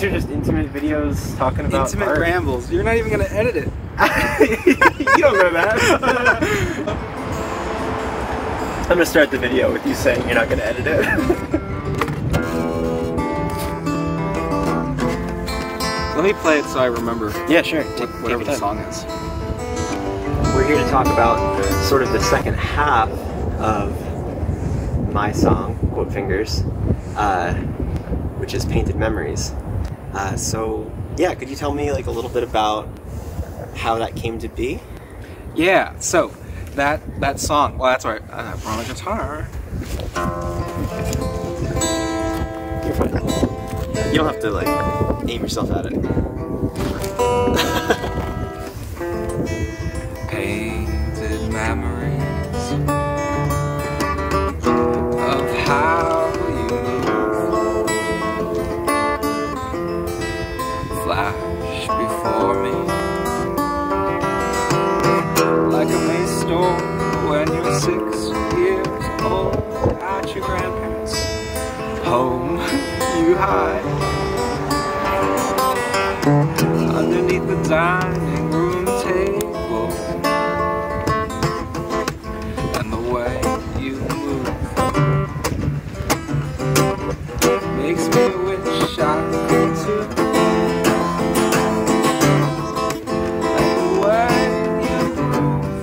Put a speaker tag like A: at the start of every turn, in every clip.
A: These are just intimate videos talking about
B: intimate
A: art.
B: rambles. You're not even gonna edit it.
A: You don't know that. I'm gonna start the video with you saying you're not gonna edit it.
B: Let me play it so I remember.
A: Yeah, sure.
B: Whatever the song is.
A: We're here to talk about sort of the second half of my song, Quote Fingers, which is Painted Memories. So, yeah, could you tell me like a little bit about how that came to be?
B: Yeah, so that song, well, that's right, I brought a guitar.
A: You're fine. You don't have to like aim yourself at it.
B: Painted memories of how you move, flash before me like a May storm when you're 6 years old at your grandparents' home. You hide underneath the dining room table, and the way you move makes me wish I could too. And the way you move,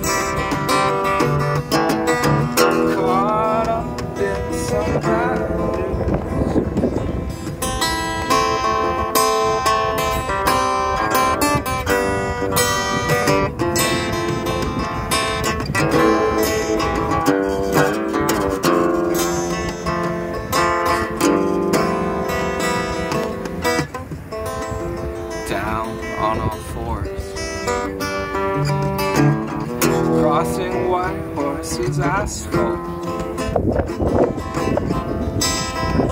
B: caught up in some bad news. Down on all fours, crossing white horses' asphalt,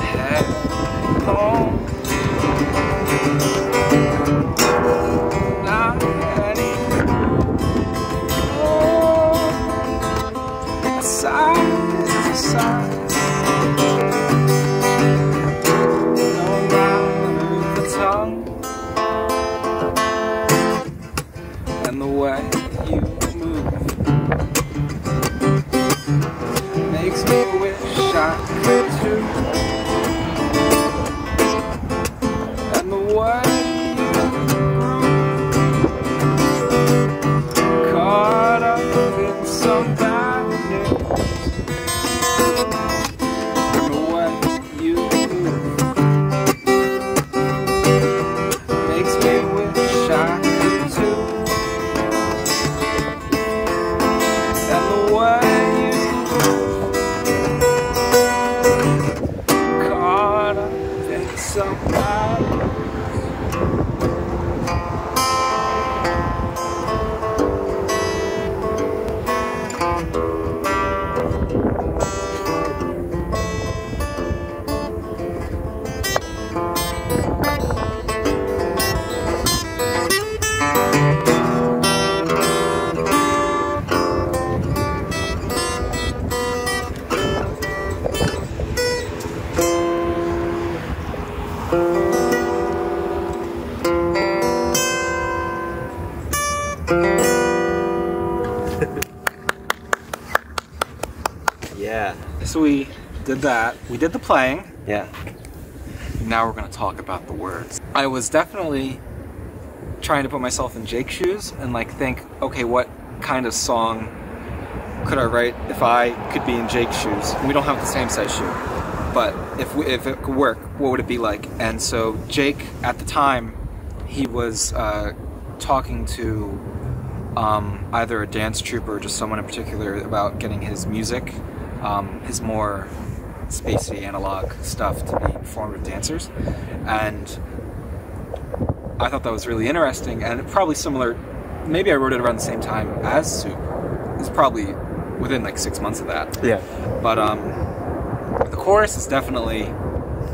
B: head home, not anymore. A sigh is a sigh, no matter the tongue. And the way you move makes me wish I could too. And the way you groove, caught up in some bad news. And the way you move makes me wish I could too. And the way you caught up in some bad news.
A: Yeah.
B: So we did that. We did the playing.
A: Yeah.
B: Now we're going to talk about the words. I was definitely trying to put myself in Jake's shoes and like think, okay, what kind of song could I write if I could be in Jake's shoes? And we don't have the same size shoe, but if it could work, what would it be like? And so Jake, at the time, he was talking to either a dance troupe or just someone in particular about getting his music, his more spacey analog stuff to be performed with dancers, and I thought that was really interesting and probably similar. Maybe I wrote it around the same time as Soup. It's probably within like 6 months of that.
A: Yeah.
B: But the chorus is definitely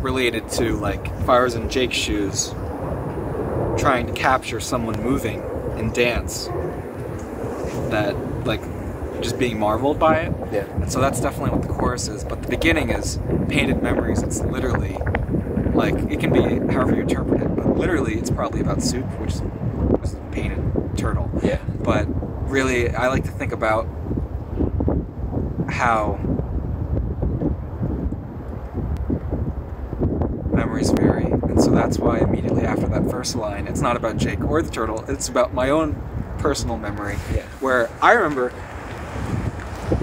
B: related to like if I was in Jake's shoes, trying to capture someone moving in dance, that like just being marveled by it.
A: Yeah.
B: And so that's definitely what the chorus is. But the beginning is painted memories. It's literally Like, it can be however you interpret it, but literally it's probably about soup, which is a painted turtle.
A: Yeah.
B: But really, I like to think about how memories vary. And so that's why immediately after that first line, it's not about Jake or the turtle, it's about my own personal memory.
A: Yeah.
B: Where I remember,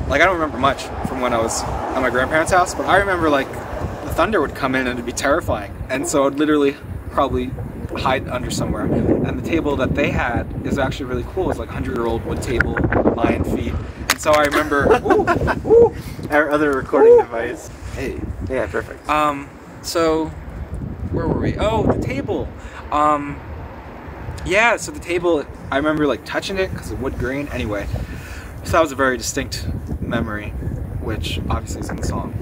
B: like, I don't remember much from when I was at my grandparents' house, but I remember, like, the thunder would come in and it'd be terrifying. And so I'd literally probably hide under somewhere. And the table that they had is actually really cool. It's like a 100-year-old wood table, lion feet. And so I remember,
A: Our other recording device.
B: Hey.
A: Yeah, perfect.
B: So, where were we? Oh, the table. Yeah, so the table, I remember, like, touching it because of wood grain. Anyway, so that was a very distinct memory, which obviously is in the song.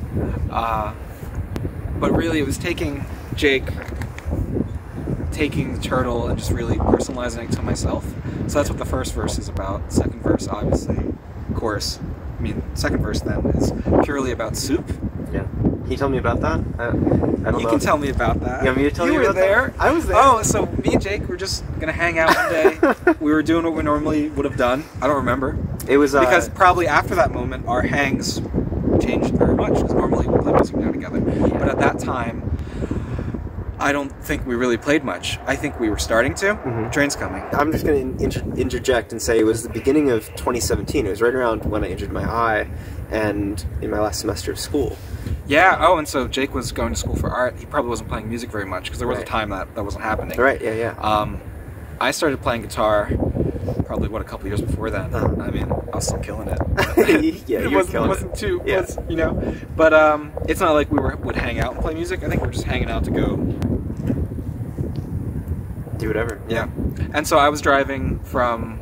B: But really, it was taking Jake, taking the turtle, and just really personalizing it to myself. So that's what the first verse is about. Second verse, obviously, chorus. I mean, second verse then is purely about soup.
A: Yeah. Can you tell me about that? I don't know.
B: You can tell me about that.
A: You want me to tell you
B: were
A: about
B: there.
A: that? I was there.
B: Oh, so me and Jake were just gonna hang out one day. We were doing what we normally would have done. I don't remember.
A: It was
B: Because probably after that moment, our hangs changed very much. Because normally we play music now together. But at that time, I don't think we really played much. I think we were starting to. Train's coming.
A: I'm just going to interject and say it was the beginning of 2017. It was right around when I injured my eye and in my last semester of school.
B: Yeah, oh, and so Jake was going to school for art. He probably wasn't playing music very much because there was a time that wasn't happening.
A: Right, yeah.
B: I started playing guitar probably, a couple years before then. I mean, I was still killing it.
A: Yeah,
B: it wasn't too, you know. But it's not like we would hang out and play music. I think we were just hanging out to go
A: do whatever.
B: Yeah. And so I was driving from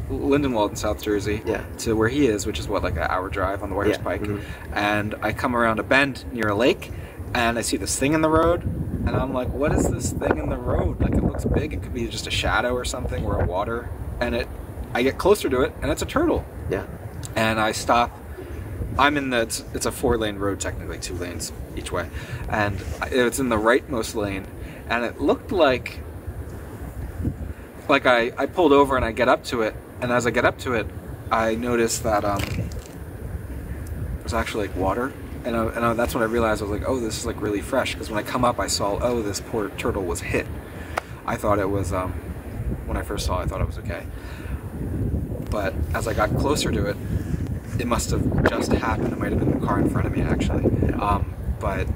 B: Lindenwold in South Jersey to where he is, which is like an hour drive on the Warriors Pike. And I come around a bend near a lake and I see this thing in the road and I'm like, what is this thing in the road? Like, it looks big. It could be just a shadow or something or a water. And I get closer to it and it's a turtle.
A: Yeah. And
B: I stop. I'm in the, it's a 4-lane road technically, 2 lanes each way. And it's in the rightmost lane. And it looked like I pulled over and I get up to it. And as I get up to it, I noticed that there's actually like water, and that's when I realized I was like, oh, this is like really fresh. Because when I come up, I saw, oh, this poor turtle was hit. I thought it was when I first saw it, I thought it was okay. But as I got closer to it, it must have just happened. It might have been the car in front of me actually. But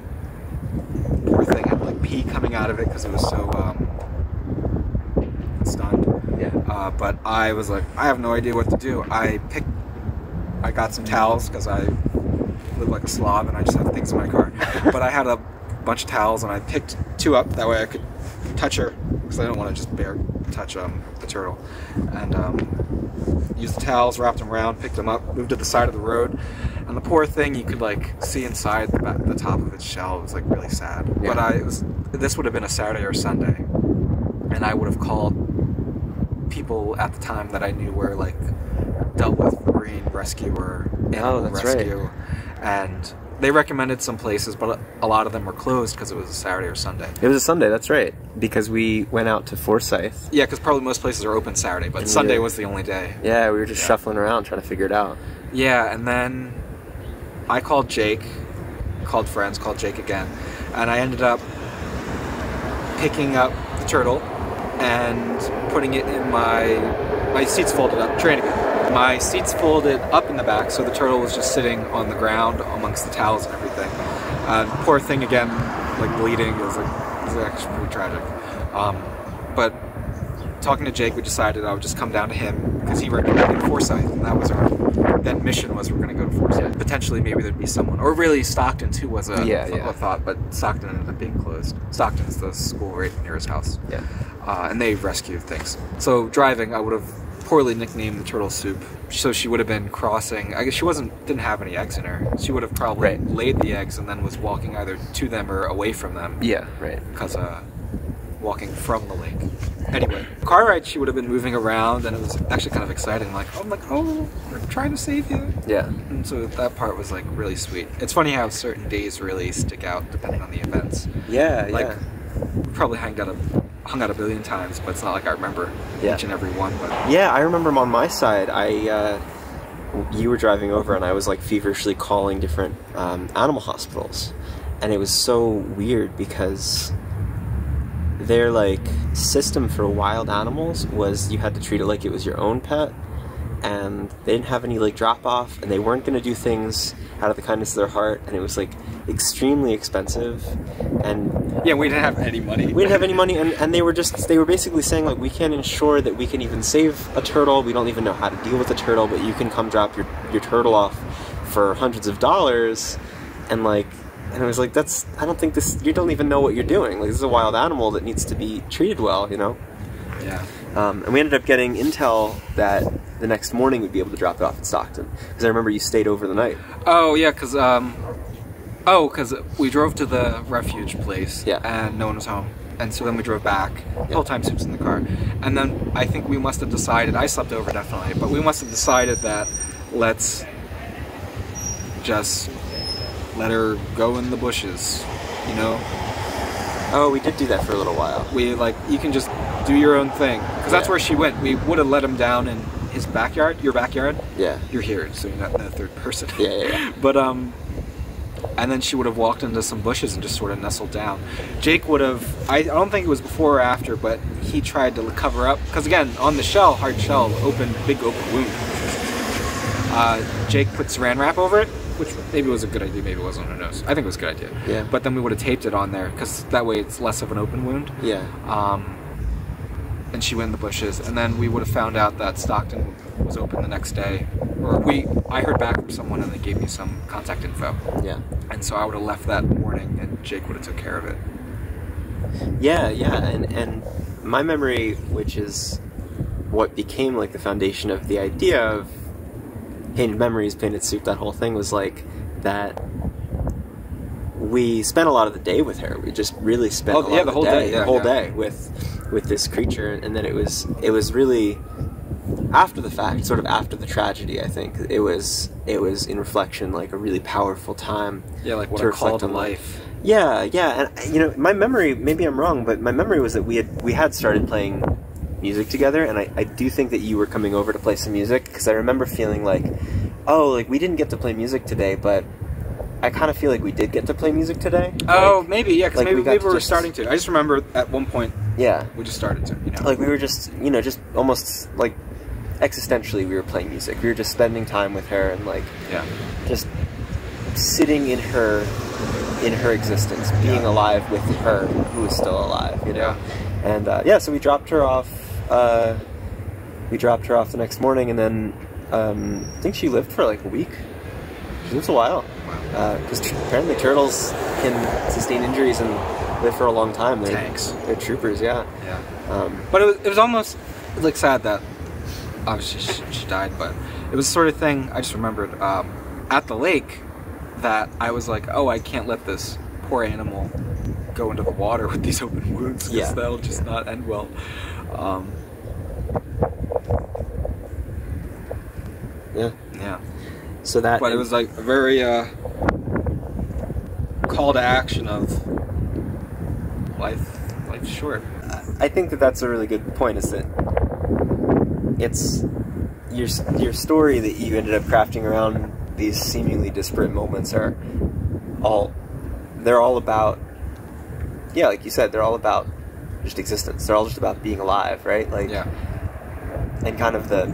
B: poor thing had like pee coming out of it because it was so stunned. But I was like, I have no idea what to do. I got some towels because I live like a slob and I just have things in my car. But I had a bunch of towels and I picked 2 up. That way I could touch her because I don't want to just bare touch the turtle. And used the towels, wrapped them around, picked them up, moved to the side of the road. And the poor thing, you could like see inside the top of its shell. It was like really sad.
A: Yeah.
B: But this would have been a Saturday or Sunday, and I would have called people at the time that I knew were like dealt with marine rescue or animal rescue, and they recommended some places, but a lot of them were closed because it was a Saturday or Sunday.
A: It was a Sunday, that's right, because we went out to Forsyth.
B: Yeah, because probably most places are open Saturday, but Sunday was the only day.
A: Yeah, we were just shuffling around trying to figure it out.
B: Yeah, and then I called Jake, called friends, called Jake again, and I ended up picking up the turtle and putting it in my seats folded up, trying to go. My seats folded up in the back, so the turtle was just sitting on the ground amongst the towels and everything. Poor thing again, like bleeding, it was actually pretty tragic. But talking to Jake, we decided I would just come down to him because he recommended Forsyth, and that was our mission was we're going to go to Forsyth. Potentially, maybe there'd be someone, or really Stockton too was a thought, but Stockton ended up being closed. Stockton's the school right near his house. Yeah. And they rescued things. So driving, I would have poorly nicknamed the turtle soup. So she would have been crossing. I guess she didn't have any eggs in her. She would have probably laid the eggs and then was walking either to them or away from them. Yeah, right. Because walking from the lake. Anyway, car ride, she would have been moving around, and it was actually kind of exciting. I'm like, oh, we're trying to save you.
A: Yeah.
B: And so that part was like really sweet. It's funny how certain days really stick out depending on the events.
A: Yeah,
B: like,
A: yeah.
B: We probably hung out a billion times, but it's not like I remember each and every one. But
A: yeah, I remember on my side, you were driving over, and I was like feverishly calling different animal hospitals, and it was so weird because their like system for wild animals was you had to treat it like it was your own pet, and they didn't have any like drop off, and they weren't going to do things out of the kindness of their heart, and it was like extremely expensive. And
B: yeah, we didn't have any money.
A: We didn't have any money, and they were basically saying like, we can't ensure that we can even save a turtle, we don't even know how to deal with a turtle, but you can come drop your turtle off for hundreds of dollars. And like, and I was like, I don't think you don't even know what you're doing. Like, this is a wild animal that needs to be treated well, you know?
B: Yeah.
A: And we ended up getting intel that the next morning we'd be able to drop it off in Stockton. Because I remember you stayed over the night.
B: Oh, yeah, because we drove to the refuge place, and no one was home. And so then we drove back. The whole time Soup's in the car. And then I think we must have decided, I slept over definitely, but we must have decided that let's just let her go in the bushes, you know?
A: Oh, we did do that for a little while.
B: We, like, you can just do your own thing. Because that's where she went. We would have let him down in his backyard, your backyard.
A: Yeah.
B: You're here, so you're not the third person.
A: Yeah.
B: But, and then she would have walked into some bushes and just sort of nestled down. Jake would have, I don't think it was before or after, but he tried to cover up. Because again, on the shell, hard shell, big open wound. Jake put saran wrap over it, which maybe was a good idea, maybe it wasn't, who knows. I think it was a good idea.
A: Yeah.
B: But then we would have taped it on there, because that way it's less of an open wound.
A: Yeah.
B: And she went in the bushes, and then we would have found out that Stockton was open the next day. Or I heard back from someone, and they gave me some contact info.
A: Yeah.
B: And so I would have left that morning, and Jake would have took care of it.
A: Yeah, and my memory, which is what became like the foundation of the idea of Painted Memories, Painted Soup, that whole thing, was like that we spent a lot of the day with her. We just really spent a lot of the whole day with this creature, and then it was really after the fact, sort of after the tragedy. I think it was in reflection like a really powerful time.
B: Yeah, like what to a call to life.
A: Yeah, and you know, my memory, maybe I'm wrong, but my memory was that we had started playing music together, and I do think that you were coming over to play some music, because I remember feeling like, oh, like we didn't get to play music today, but I kind of feel like we did get to play music today.
B: Oh,
A: like,
B: maybe, yeah, because
A: like
B: maybe we were starting to. I just remember at one point, we just started to, you know.
A: Like we were just, you know, just almost like existentially we were playing music. We were just spending time with her and like, just sitting in her existence, being alive with her who is still alive, you know. And so we dropped her off. We dropped her off the next morning, and then I think she lived for like a week. She lives a while, because apparently turtles can sustain injuries and live for a long time. They're
B: tanks.
A: They're troopers, yeah.
B: But it was almost like sad that obviously she died, but it was the sort of thing I just remembered at the lake that I was like, oh, I can't let this poor animal go into the water with these open wounds, because that'll just not end well. Yeah.
A: So that,
B: but it was like a very call to action of life's short.
A: I think that that's a really good point. Is that it's your story that you ended up crafting around these seemingly disparate moments are they're all about, like you said, they're all about just existence. They're all just about being alive, right? Like, and kind of the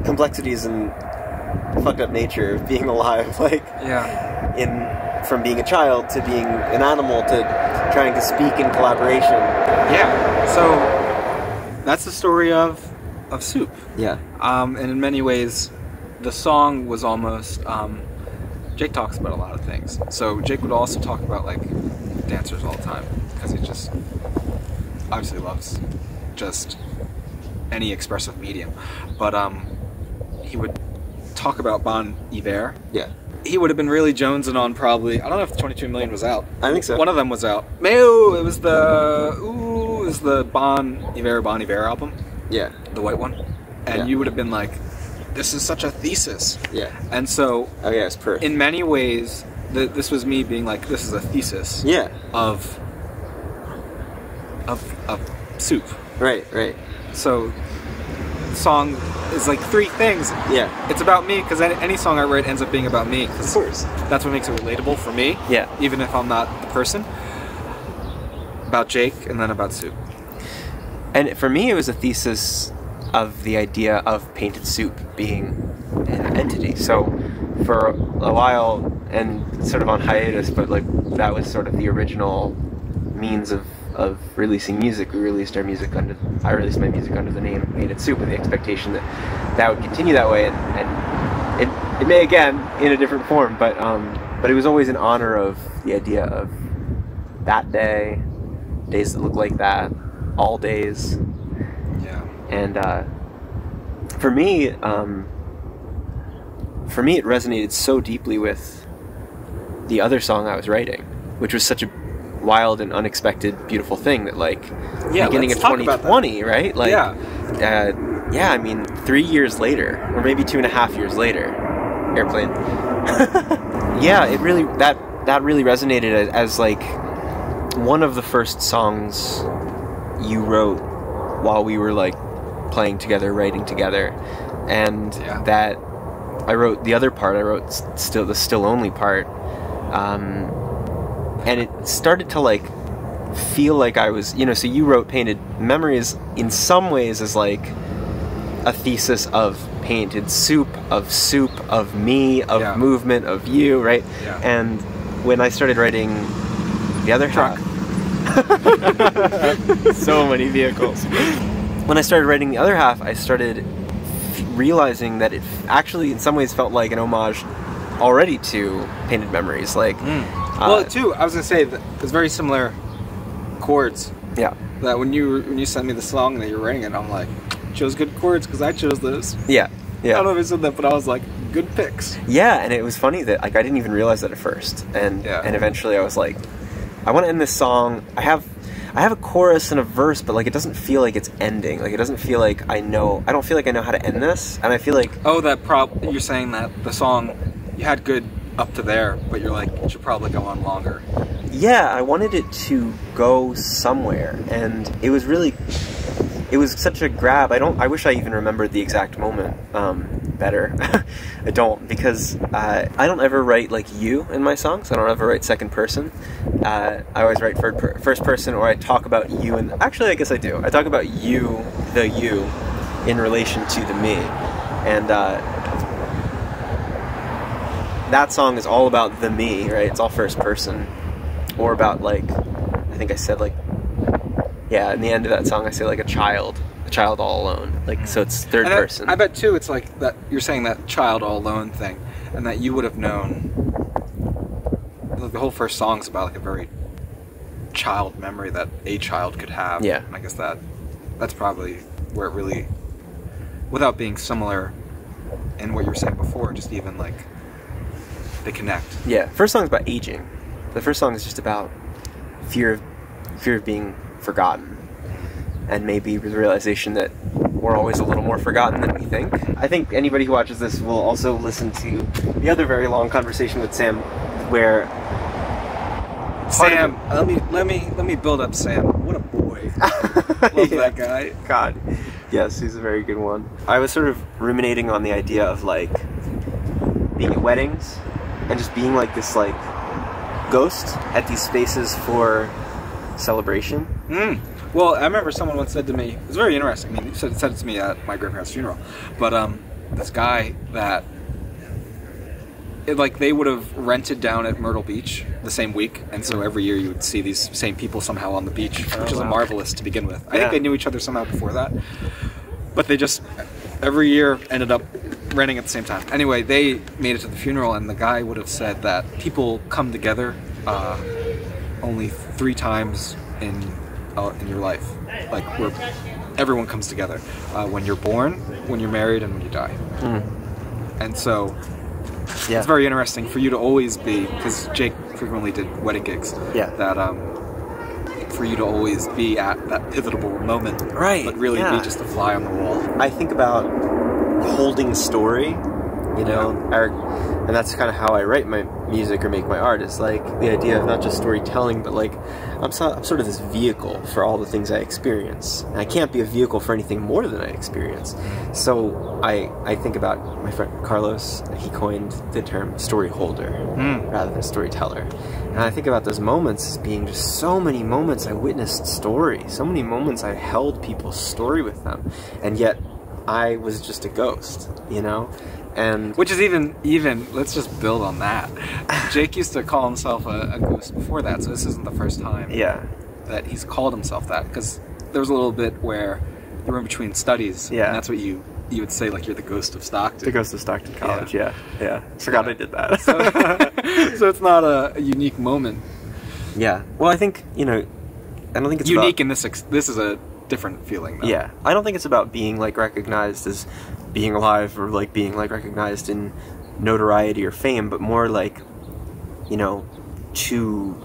A: complexities and fucked up nature of being alive, like, from being a child to being an animal to trying to speak in collaboration.
B: So that's the story of Soup. And in many ways, the song was almost, Jake talks about a lot of things. So Jake would also talk about like dancers all the time, because he just obviously loves just any expressive medium. But he would talk about Bon Iver. He would have been really jonesing on probably, I don't know if 22 Million was out.
A: I think so.
B: One of them was out. Mayo, it was the was the Bon Iver album,
A: Yeah.
B: the white one, and
A: Yeah.
B: you would have been like, "This is such a thesis."
A: Yeah.
B: And so,
A: Oh yeah, it's perfect.
B: in many ways, this was me being like, "This is a thesis."
A: Yeah.
B: Of Soup.
A: Right.
B: So, the song is like three things.
A: Yeah.
B: It's about me because any song I write ends up being about me.
A: Of course.
B: That's what makes it relatable for me.
A: Yeah.
B: Even if I'm not the person. About Jake and then about Soup.
A: And for me, it was a thesis of the idea of Painted Soup being an entity. So for a while, and sort of on hiatus, but like that was sort of the original means of releasing music. I released my music under the name Painted Soup with the expectation that would continue that way, and it may again in a different form, but it was always in honor of the idea of that day, days that look like that, all days.
B: Yeah.
A: And for me, it resonated so deeply with the other song I was writing, which was such a wild and unexpected, beautiful thing that, like, beginning of 2020, right? Like, yeah, I mean, 3 years later, or maybe 2.5 years later, Airplane. Yeah, it really, that really resonated as like one of the first songs you wrote while we were like playing together, writing together, and that I wrote the other part. I wrote the still only part, and it started to like feel like I was, so you wrote Painted Memories in some ways as like a thesis of Painted Soup, of me, of movement, of you, right?
B: Yeah.
A: And when I started writing the other half, so many vehicles. When I started writing the other half, I started realizing that it actually in some ways felt like an homage already to Painted Memories. Like,
B: well, too, I was gonna say that it's very similar chords.
A: Yeah.
B: That when you sent me the song that you're writing it, I'm like, chose good chords because I chose this.
A: Yeah.
B: I don't know if I said that, but I was like, good picks.
A: Yeah, and it was funny that like I didn't even realize that at first, and eventually I was like, I want to end this song. I have a chorus and a verse, but like it doesn't feel like it's ending. Like it doesn't feel like I don't feel like I know how to end this, and I feel like
B: you're saying that the song you had good up to there, but you're like it should probably go on longer.
A: Yeah, I wanted it to go somewhere, and it was such a grab. I wish I even remembered the exact moment better. I don't, because I don't ever write like you in my songs. I don't ever write second person. I always write first person, or I talk about you. And actually, I guess I do. I talk about you, the you, in relation to the me. And that song is all about the me, right? It's all first person. Or about, like, I think I said, like, yeah, in the end of that song I say, like, a child all alone. Like, so it's third person.
B: I bet, too, it's like that you're saying that child all alone thing, and that you would have known, like, the whole first song's about, like, a very child memory that a child could have.
A: Yeah.
B: And I guess that's probably where it really, without being similar in what you were saying before, just even, like, they connect.
A: Yeah, first song's about aging. The first song is just about fear of being forgotten, and maybe the realization that we're always a little more forgotten than we think. I think anybody who watches this will also listen to the other very long conversation with Sam, where
B: Sam, let me build up Sam. What a boy! Love that guy.
A: God, yes, he's a very good one. I was sort of ruminating on the idea of like being at weddings and just being like this like ghost at these spaces for celebration.
B: Well, I remember someone once said to me, it was very interesting. I mean, he said it to me at my grandparents' funeral, but this guy that they would have rented down at Myrtle Beach the same week, and so every year you would see these same people somehow on the beach, which is marvelous to begin with. I think they knew each other somehow before that, but they just every year ended up renting at the same time. Anyway, they made it to the funeral, and the guy would have said that people come together only 3 times in your life, like where everyone comes together: when you're born, when you're married, and when you die. And so it's very interesting for you to always be, because Jake frequently did wedding gigs.
A: Yeah.
B: That for you to always be at that pivotal moment,
A: Right,
B: but really
A: yeah.
B: be just a fly on the wall.
A: I think about holding story, you know, and that's kind of how I write my music or make my art, is like the idea of not just storytelling, but like I'm sort of this vehicle for all the things I experience. And I can't be a vehicle for anything more than I experience. So I think about my friend Carlos. He coined the term story holder rather than storyteller. And I think about those moments as being just so many moments I witnessed story, so many moments I held people's story with them, and yet I was just a ghost, you know? And
B: which is even let's just build on that. Jake used to call himself a ghost before that, so this isn't the first time that he's called himself that, because there was a little bit where you were in between studies, and that's what you would say, like, you're the ghost of Stockton.
A: The ghost of Stockton College, yeah. Forgot I did that.
B: So it's not a unique moment.
A: Yeah. Well, I think, you know, I don't think it's
B: unique
A: about,
B: in this is a different feeling, though.
A: Yeah. I don't think it's about being, like, recognized as being alive, or like being like recognized in notoriety or fame, but more like, you know, two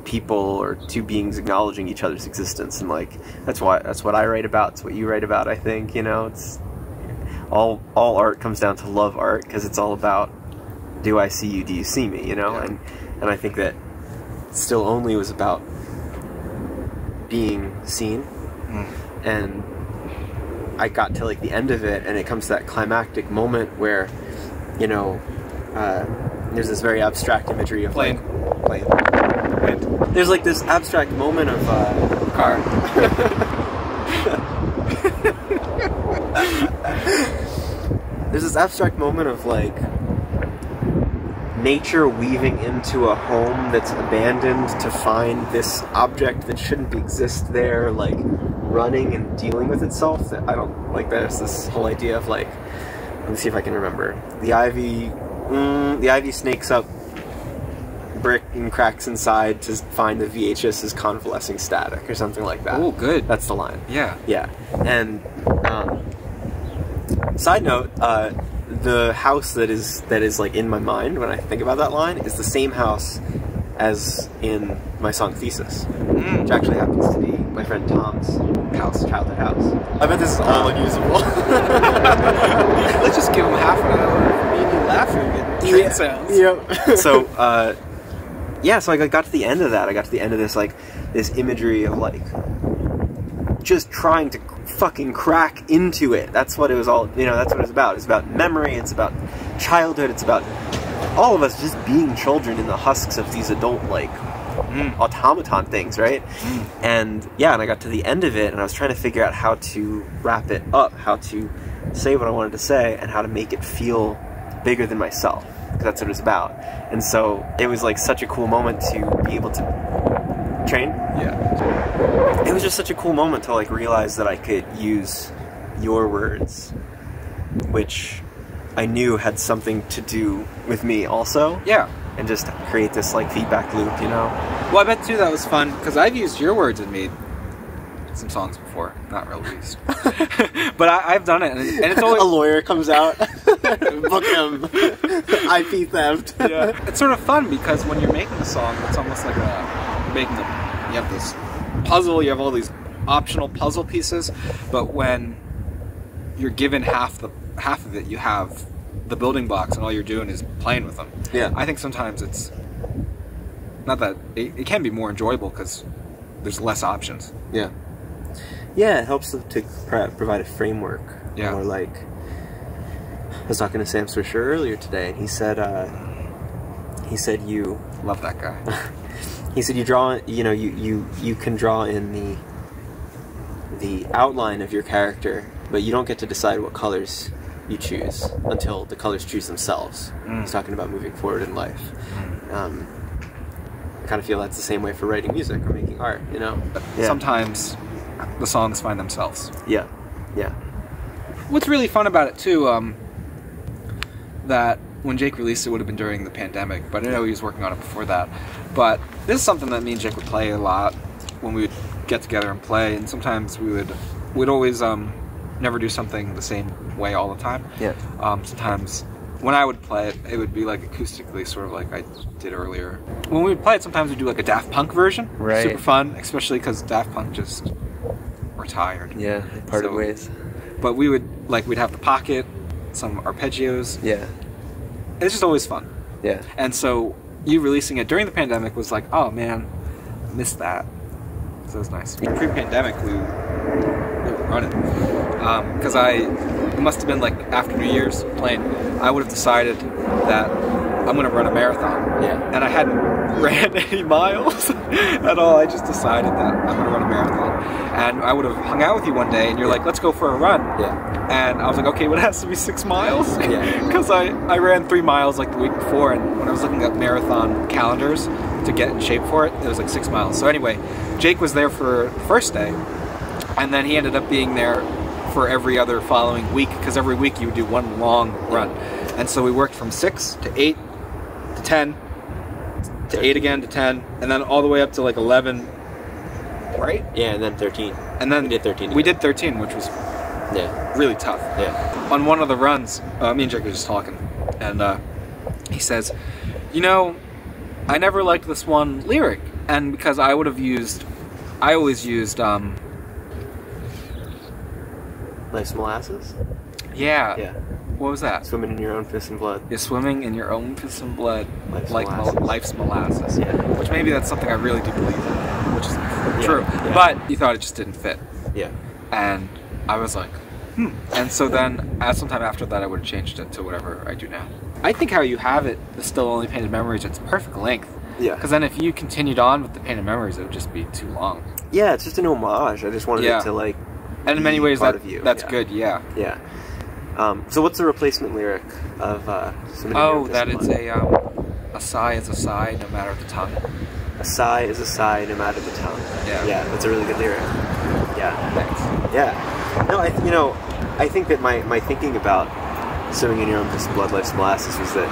A: people or two beings acknowledging each other's existence. And like that's what I write about. It's what you write about, I think. You know, it's all art comes down to love art, because it's all about, do I see you, do you see me, you know? And I think that Still Only was about being seen. And I got to like the end of it, and it comes to that climactic moment where, you know, there's this very abstract imagery of plane. There's like this abstract moment of
B: car.
A: There's this abstract moment of like nature weaving into a home that's abandoned to find this object that shouldn't exist there, like running and dealing with itself. That I don't like. There's this whole idea of like, let me see if I can remember. The ivy snakes up brick and cracks inside to find the VHS is convalescing static or something like that.
B: Oh, good.
A: That's the line.
B: Yeah.
A: Yeah. And side note, the house that is like in my mind when I think about that line is the same house as in my song Thesis, which actually happens to be my friend Tom's childhood house. I bet this is all unusable.
B: Let's just give him half an hour of me and you laughing at train sounds.
A: Yeah. So, yeah, so I got to the end of that. I got to the end of this, like, this imagery of, like, just trying to fucking crack into it. That's what it was all, you know, that's what it's about. It's about memory, it's about childhood, it's about all of us just being children in the husks of these adult, like, automaton things, right? And, yeah, and I got to the end of it, and I was trying to figure out how to wrap it up, how to say what I wanted to say, and how to make it feel bigger than myself, because that's what it's about. And so it was like such a cool moment to be able to train.
B: Yeah.
A: It was just such a cool moment to like realize that I could use your words, which I knew had something to do with me also.
B: Yeah.
A: And just create this like feedback loop, you know?
B: Well, I bet too that was fun, because I've used your words and made some songs before, not released. But I've done it, and it's always...
A: A lawyer comes out, book him, IP theft.
B: Yeah. It's sort of fun, because when you're making a song, it's almost like you have this puzzle, you have all these optional puzzle pieces, but when you're given half of it, you have the building blocks, and all you're doing is playing with them.
A: Yeah.
B: I think sometimes it's not that it can be more enjoyable because there's less options.
A: Yeah. Yeah, it helps to provide a framework.
B: Yeah.
A: Or like, I was talking to Sam Swisher earlier today, and he said you
B: Love that guy.
A: He said you draw, you know, you can draw in the outline of your character, but you don't get to decide what colors you choose until the colors choose themselves. He's talking about moving forward in life. I kind of feel that's the same way for writing music or making art, you know? Yeah.
B: Sometimes the songs find themselves.
A: Yeah, yeah.
B: What's really fun about it too, that when Jake released it would have been during the pandemic, but I know he was working on it before that. But this is something that me and Jake would play a lot when we would get together and play, and sometimes we'd always never do something the same way all the time.
A: Yeah.
B: Sometimes when I would play it, it would be like acoustically, sort of like I did earlier. When we would play it, sometimes we'd do like a Daft Punk version.
A: Right.
B: Super fun, especially because Daft Punk just retired.
A: Yeah, parted ways.
B: But we would, like, we'd have the pocket, some arpeggios.
A: Yeah.
B: It's just always fun.
A: Yeah.
B: And so you releasing it during the pandemic was like, oh man, I missed that. So it was nice. Pre-pandemic, we were running. Because it must have been like after New Year's playing, I would have decided that I'm going to run a marathon.
A: Yeah.
B: And I hadn't ran any miles at all. I just decided that I'm going to run a marathon. And I would have hung out with you one day and you're like, let's go for a run.
A: Yeah.
B: And I was like, okay, well, it has to be 6 miles.
A: Yeah.
B: Because I ran 3 miles like the week before, and when I was looking at marathon calendars to get in shape for it, it was like 6 miles. So anyway, Jake was there for the first day, and then he ended up being there for every other following week, because every week you would do one long run. And so we worked from 6 to 8 to 10 to 8 again to 10, and then all the way up to like 11, right?
A: Yeah, and then 13.
B: And then
A: we did 13.
B: We did 13, which was really tough.
A: Yeah.
B: On one of the runs, me and Jake were just talking, and he says, you know, I never liked this one lyric, and because I always used
A: Life's molasses?
B: yeah.
A: Yeah.
B: What was that?
A: Swimming in your own piss and blood.
B: You're swimming in your own piss and blood,
A: Life's
B: like
A: molasses.
B: life's molasses.
A: Yeah.
B: Which maybe that's something I really do believe in, which is true.
A: Yeah.
B: But you thought it just didn't fit.
A: Yeah.
B: And I was like, And so then, sometime after that, I would have changed it to whatever I do now. I think how you have it, the Still Only Painted Memories, it's perfect length.
A: Yeah.
B: Because then if you continued on with the Painted Memories, it would just be too long.
A: Yeah, it's just an homage. I just wanted it to, like,
B: and in many ways, that's
A: Yeah.
B: good, yeah.
A: Yeah. So what's the replacement lyric of
B: that it's a sigh is a sigh, no matter the tongue.
A: A sigh is a sigh, no matter the tongue.
B: Yeah.
A: Yeah, that's a really good lyric. Yeah.
B: Thanks.
A: Yeah. No, I think that my thinking about swimming in your own piss and blood, life's molasses was that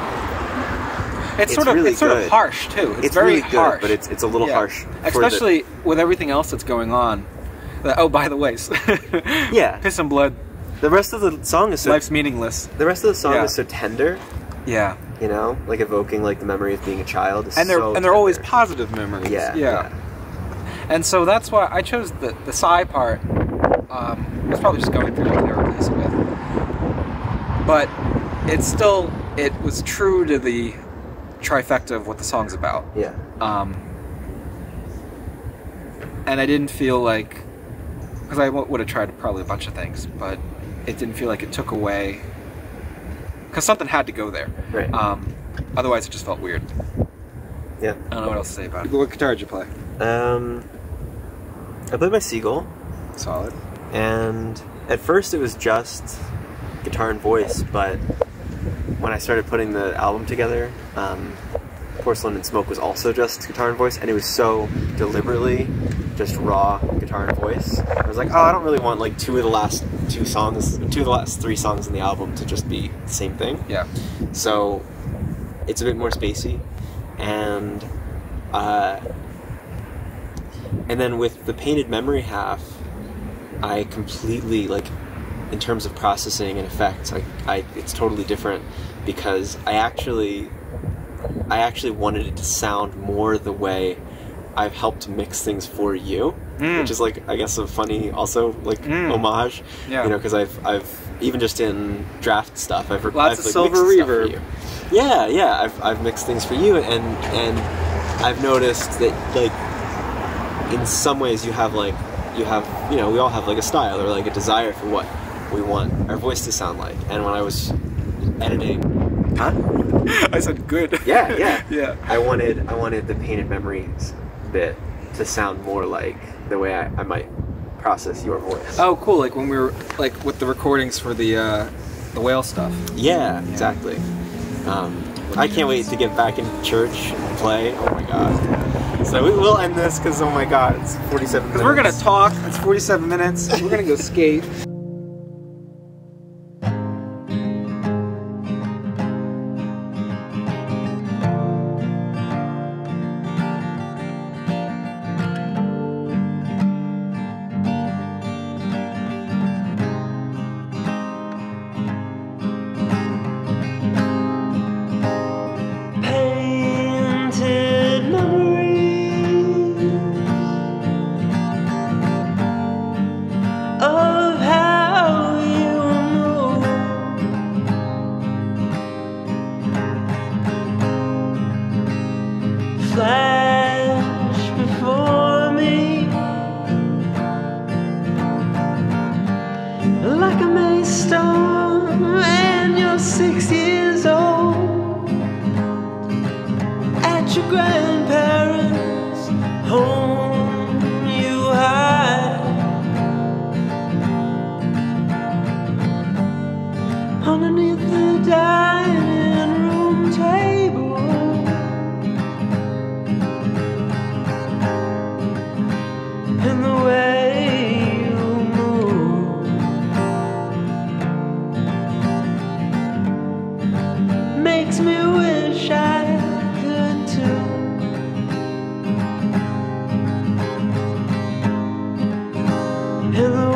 B: it's sort of harsh too. It's very
A: really good,
B: harsh,
A: but it's a little harsh.
B: Especially with everything else that's going on. Oh, by the way,
A: yeah,
B: piss and blood.
A: The rest of the song is so...
B: Life's meaningless.
A: The rest of the song is so tender.
B: Yeah.
A: You know? Like evoking like the memory of being a child.
B: And they're always positive memories. Yeah. And so that's why I chose the sigh part. I was probably just going through what they were replacing with. But it was true to the trifecta of what the song's about.
A: Yeah.
B: And I didn't feel like... Because I would have tried probably a bunch of things, but it didn't feel like it took away... Because something had to go there.
A: Right.
B: Otherwise it just felt weird.
A: Yeah.
B: I don't know what else to say about it. What guitar did you play?
A: I played my Seagull.
B: Solid.
A: And at first it was just guitar and voice, but when I started putting the album together, Porcelain and Smoke was also just guitar and voice, and it was so deliberately just raw guitar and voice. I was like, oh, I don't really want like two of the last three songs in the album to just be the same thing.
B: Yeah.
A: So it's a bit more spacey, and then with the Painted Memory half, I completely, like, in terms of processing and effects, it's totally different, because I actually wanted it to sound more the way I've helped mix things for you, which is like, I guess, a funny also like homage.
B: Yeah.
A: You know, because I've even just in draft stuff, I've
B: lots of
A: like,
B: silver
A: mixed stuff
B: reverb.
A: for you. Yeah. I've mixed things for you, and I've noticed that, like, in some ways we all have like a style or like a desire for what we want our voice to sound like. And when I was editing,
B: I said good.
A: Yeah.
B: Yeah.
A: I wanted the Painted Memories bit to sound more like the way I might process your voice.
B: Oh, cool! Like when we were like with the recordings for the whale stuff.
A: Yeah, exactly. I can't wait to get back into church and play. Oh my god! So we'll end this because oh my god, it's 47 minutes.
B: Because we're gonna talk. It's 47 minutes. We're gonna go skate.
A: like a May storm, and you're 6 years old at your grandparents' home. You hide underneath the dining room table, and the way you move makes me wish I could too. And the